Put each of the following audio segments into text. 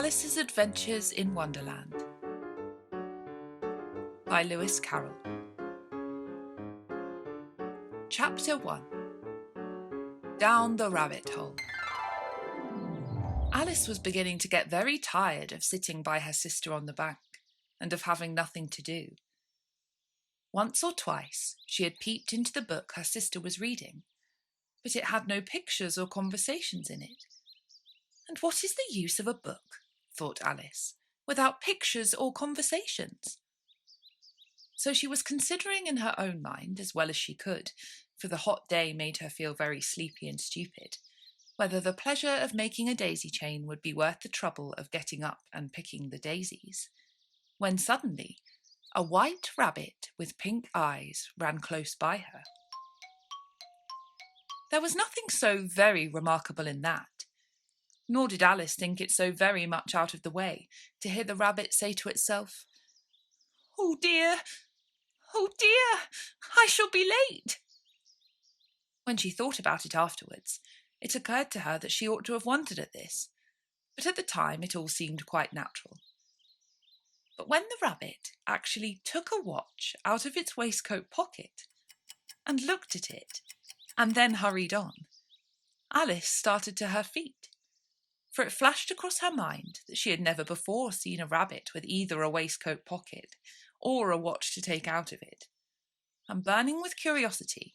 Alice's Adventures in Wonderland by Lewis Carroll. Chapter 1. Down the Rabbit Hole. Alice was beginning to get very tired of sitting by her sister on the bank and of having nothing to do. Once or twice she had peeped into the book her sister was reading, but it had no pictures or conversations in it. And what is the use of a book, thought Alice, without pictures or conversations? So she was considering in her own mind, as well as she could, for the hot day made her feel very sleepy and stupid, whether the pleasure of making a daisy chain would be worth the trouble of getting up and picking the daisies, when suddenly a white rabbit with pink eyes ran close by her. There was nothing so very remarkable in that, nor did Alice think it so very much out of the way to hear the rabbit say to itself, "Oh dear, I shall be late." When she thought about it afterwards, it occurred to her that she ought to have wondered at this, but at the time it all seemed quite natural. But when the rabbit actually took a watch out of its waistcoat pocket and looked at it, and then hurried on, Alice started to her feet, for it flashed across her mind that she had never before seen a rabbit with either a waistcoat pocket or a watch to take out of it, and burning with curiosity,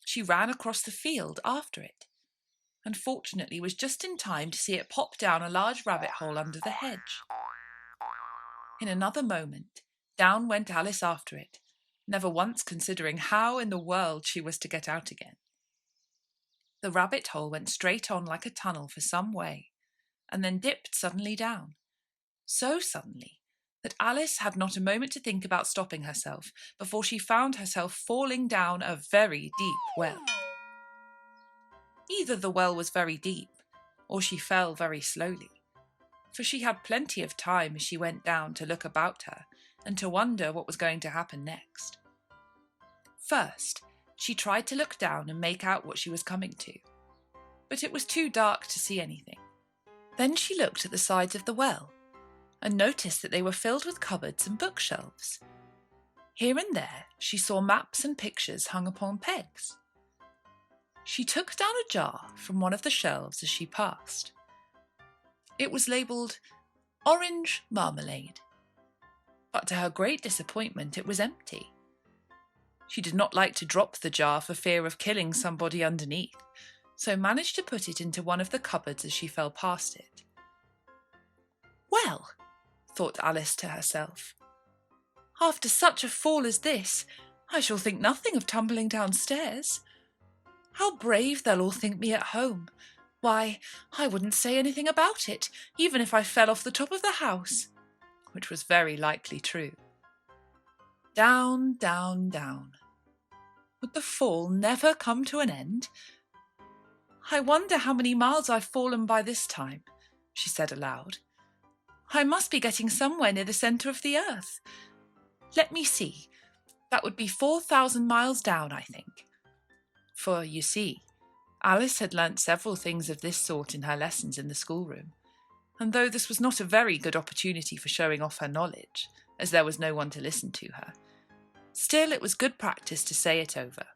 she ran across the field after it, and fortunately was just in time to see it pop down a large rabbit hole under the hedge. In another moment, down went Alice after it, never once considering how in the world she was to get out again. The rabbit hole went straight on like a tunnel for some way, and then dipped suddenly down, so suddenly that Alice had not a moment to think about stopping herself before she found herself falling down a very deep well. Either the well was very deep, or she fell very slowly, for she had plenty of time as she went down to look about her and to wonder what was going to happen next. First, she tried to look down and make out what she was coming to, but it was too dark to see anything. Then she looked at the sides of the well and noticed that they were filled with cupboards and bookshelves. Here and there she saw maps and pictures hung upon pegs. She took down a jar from one of the shelves as she passed. It was labelled Orange Marmalade, but to her great disappointment it was empty. She did not like to drop the jar for fear of killing somebody underneath, so managed to put it into one of the cupboards as she fell past it. "Well," thought Alice to herself, "after such a fall as this, I shall think nothing of tumbling downstairs. How brave they'll all think me at home. Why, I wouldn't say anything about it, even if I fell off the top of the house," which was very likely true. Down, down, down. Would the fall never come to an end? "I wonder how many miles I've fallen by this time," she said aloud. "I must be getting somewhere near the centre of the earth. Let me see, that would be 4,000 miles down, I think." For, you see, Alice had learnt several things of this sort in her lessons in the schoolroom, and though this was not a very good opportunity for showing off her knowledge, as there was no one to listen to her, still it was good practice to say it over.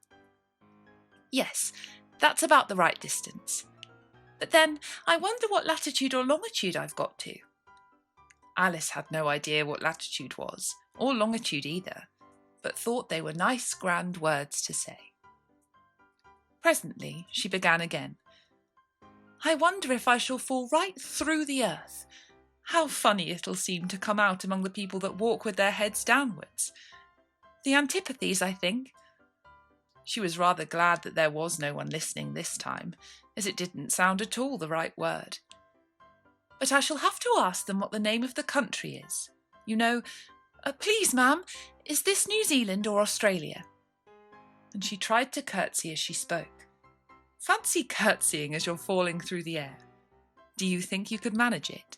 "Yes, that's about the right distance. But then, I wonder what latitude or longitude I've got to." Alice had no idea what latitude was, or longitude either, but thought they were nice grand words to say. Presently she began again. "I wonder if I shall fall right through the earth. How funny it'll seem to come out among the people that walk with their heads downwards. The antipathies, I think." She was rather glad that there was no one listening this time, as it didn't sound at all the right word. "But I shall have to ask them what the name of the country is. You know, please, ma'am, is this New Zealand or Australia?" And she tried to curtsy as she spoke. Fancy curtsying as you're falling through the air. Do you think you could manage it?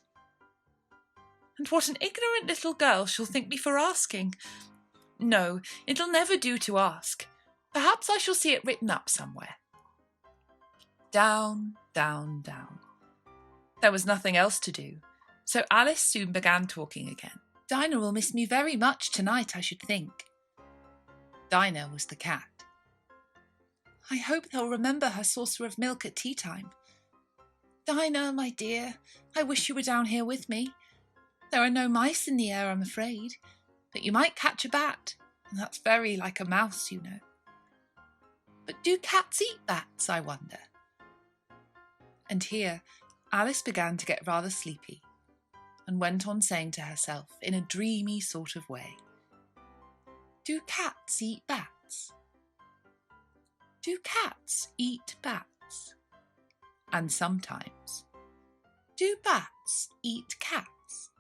"And what an ignorant little girl she'll think me for asking. No, it'll never do to ask. Perhaps I shall see it written up somewhere." Down, down, down. There was nothing else to do, So Alice soon began talking again. Dinah will miss me very much tonight, I should think. Dinah was the cat. I hope they'll remember her saucer of milk at tea time. Dinah, my dear, I wish you were down here with me. There are no mice in the air, I'm afraid, but you might catch a bat, and that's very like a mouse, you know. But do cats eat bats, I wonder? And here Alice began to get rather sleepy, and went on saying to herself in a dreamy sort of way, do cats eat bats? Do cats eat bats? And sometimes, do bats eat cats?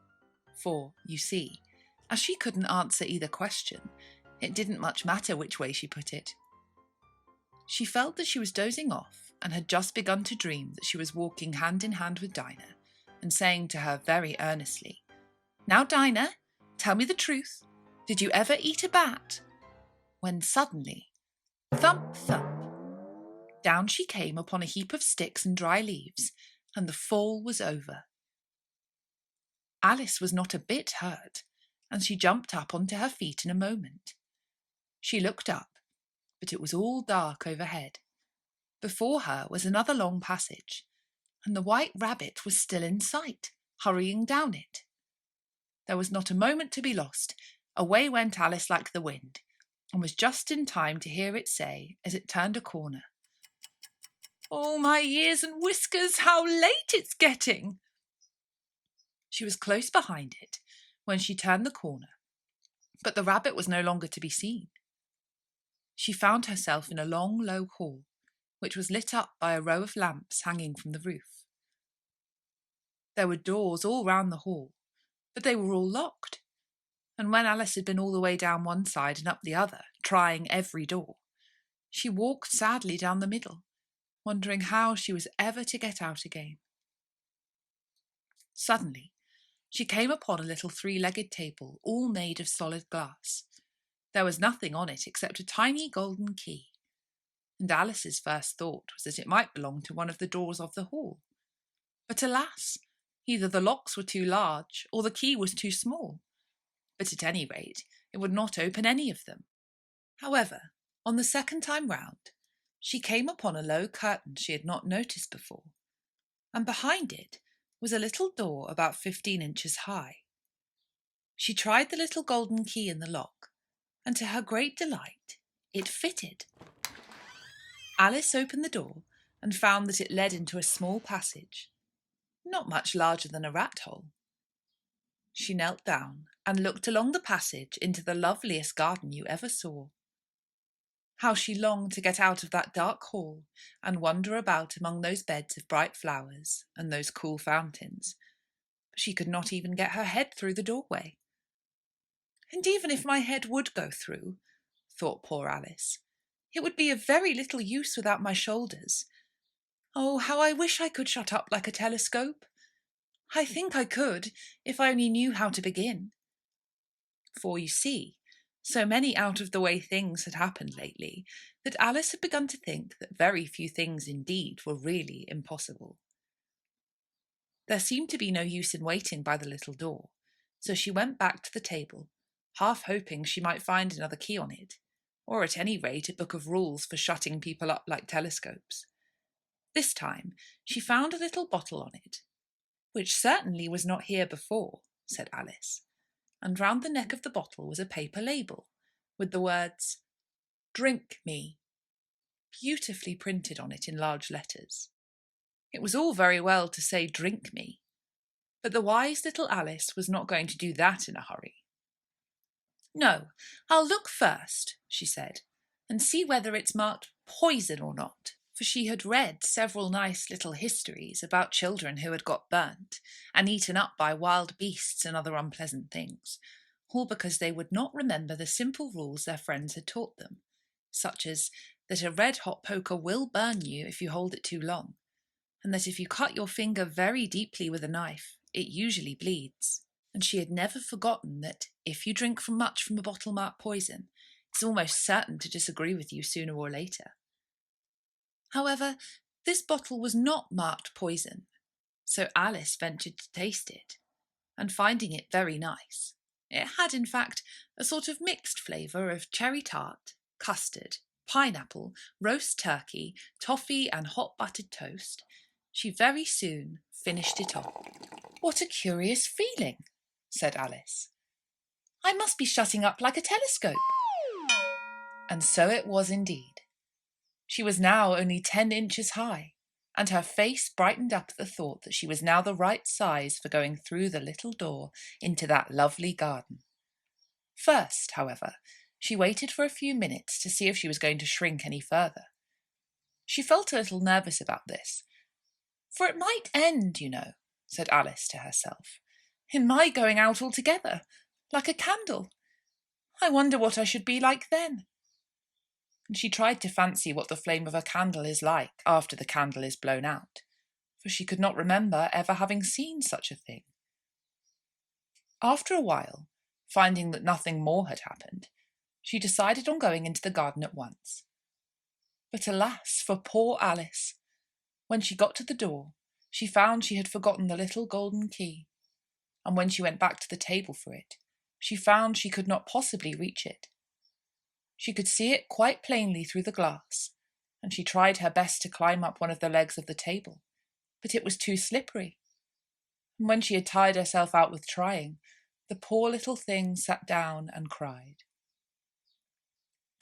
For, you see, as she couldn't answer either question, it didn't much matter which way she put it. She felt that she was dozing off and had just begun to dream that she was walking hand in hand with Dinah and saying to her very earnestly, Now, Dinah, tell me the truth. Did you ever eat a bat? When suddenly, thump, thump, down she came upon a heap of sticks and dry leaves, and the fall was over. Alice was not a bit hurt, and she jumped up onto her feet in a moment. She looked up, but it was all dark overhead. Before her was another long passage, and the White Rabbit was still in sight, hurrying down it. There was not a moment to be lost. Away went Alice like the wind, and was just in time to hear it say, as it turned a corner, Oh, my ears and whiskers, how late it's getting! She was close behind it when she turned the corner, but the rabbit was no longer to be seen. She found herself in a long, low hall, which was lit up by a row of lamps hanging from the roof. There were doors all round the hall, but they were all locked, and when Alice had been all the way down one side and up the other, trying every door, she walked sadly down the middle, wondering how she was ever to get out again. Suddenly, she came upon a little three-legged table, all made of solid glass. There was nothing on it except a tiny golden key, and Alice's first thought was that it might belong to one of the doors of the hall. But alas, either the locks were too large or the key was too small. But at any rate, it would not open any of them. However, on the second time round, she came upon a low curtain she had not noticed before, and behind it was a little door about 15 inches high. She tried the little golden key in the lock, and to her great delight, it fitted. Alice opened the door and found that it led into a small passage, not much larger than a rat hole. She knelt down and looked along the passage into the loveliest garden you ever saw. How she longed to get out of that dark hall and wander about among those beds of bright flowers and those cool fountains. But she could not even get her head through the doorway. And even if my head would go through, thought poor Alice, it would be of very little use without my shoulders. Oh, how I wish I could shut up like a telescope. I think I could, if I only knew how to begin. For, you see, so many out-of-the-way things had happened lately that Alice had begun to think that very few things indeed were really impossible. There seemed to be no use in waiting by the little door, so she went back to the table, half hoping she might find another key on it, or at any rate a book of rules for shutting people up like telescopes. This time she found a little bottle on it, which certainly was not here before, said Alice, and round the neck of the bottle was a paper label, with the words, Drink me, beautifully printed on it in large letters. It was all very well to say drink me, but the wise little Alice was not going to do that in a hurry. No, I'll look first, she said, and see whether it's marked poison or not, for she had read several nice little histories about children who had got burnt and eaten up by wild beasts and other unpleasant things, all because they would not remember the simple rules their friends had taught them, such as that a red-hot poker will burn you if you hold it too long, and that if you cut your finger very deeply with a knife, it usually bleeds. And she had never forgotten that if you drink much from a bottle marked poison, it's almost certain to disagree with you sooner or later. However, this bottle was not marked poison, so Alice ventured to taste it, and finding it very nice. It had, in fact, a sort of mixed flavour of cherry tart, custard, pineapple, roast turkey, toffee and hot buttered toast. She very soon finished it off. "What a curious feeling," said Alice. "I must be shutting up like a telescope." And so it was indeed. She was now only 10 inches high, and her face brightened up at the thought that she was now the right size for going through the little door into that lovely garden. First, however, she waited for a few minutes to see if she was going to shrink any further. She felt a little nervous about this, for it might end, you know, said Alice to herself, in my going out altogether, like a candle. I wonder what I should be like then. And she tried to fancy what the flame of a candle is like after the candle is blown out, for she could not remember ever having seen such a thing. After a while, finding that nothing more had happened, she decided on going into the garden at once. But alas for poor Alice! When she got to the door, she found she had forgotten the little golden key, and when she went back to the table for it, she found she could not possibly reach it. She could see it quite plainly through the glass, and she tried her best to climb up one of the legs of the table, but it was too slippery. And when she had tired herself out with trying, the poor little thing sat down and cried.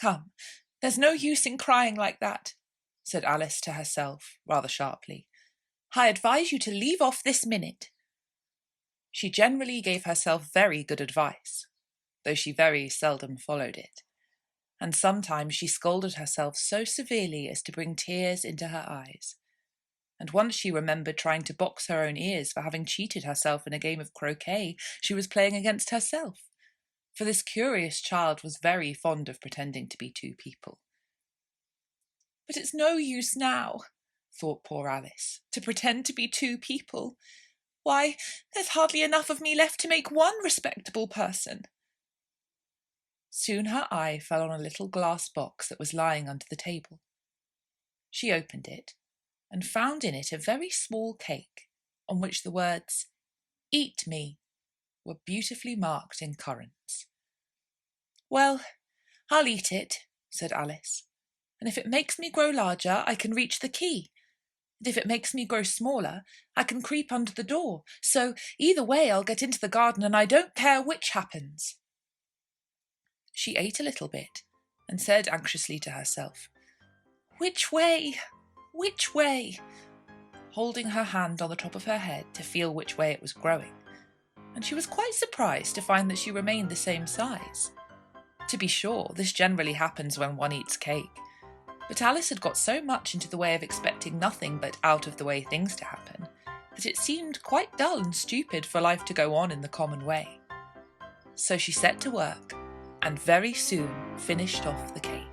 "Come, there's no use in crying like that," said Alice to herself, rather sharply. "I advise you to leave off this minute." She generally gave herself very good advice, though she very seldom followed it, and sometimes she scolded herself so severely as to bring tears into her eyes. And once she remembered trying to box her own ears for having cheated herself in a game of croquet she was playing against herself, for this curious child was very fond of pretending to be two people. "But it's no use now," thought poor Alice, "to pretend to be two people. Why, there's hardly enough of me left to make one respectable person." Soon her eye fell on a little glass box that was lying under the table. She opened it and found in it a very small cake on which the words, "Eat me," were beautifully marked in currants. "Well, I'll eat it," said Alice, "and if it makes me grow larger, I can reach the key. And if it makes me grow smaller, I can creep under the door. So either way I'll get into the garden, and I don't care which happens." She ate a little bit and said anxiously to herself, "Which way? Which way?" holding her hand on the top of her head to feel which way it was growing, and she was quite surprised to find that she remained the same size. To be sure, this generally happens when one eats cake, but Alice had got so much into the way of expecting nothing but out-of-the-way things to happen that it seemed quite dull and stupid for life to go on in the common way. So she set to work and very soon finished off the cake.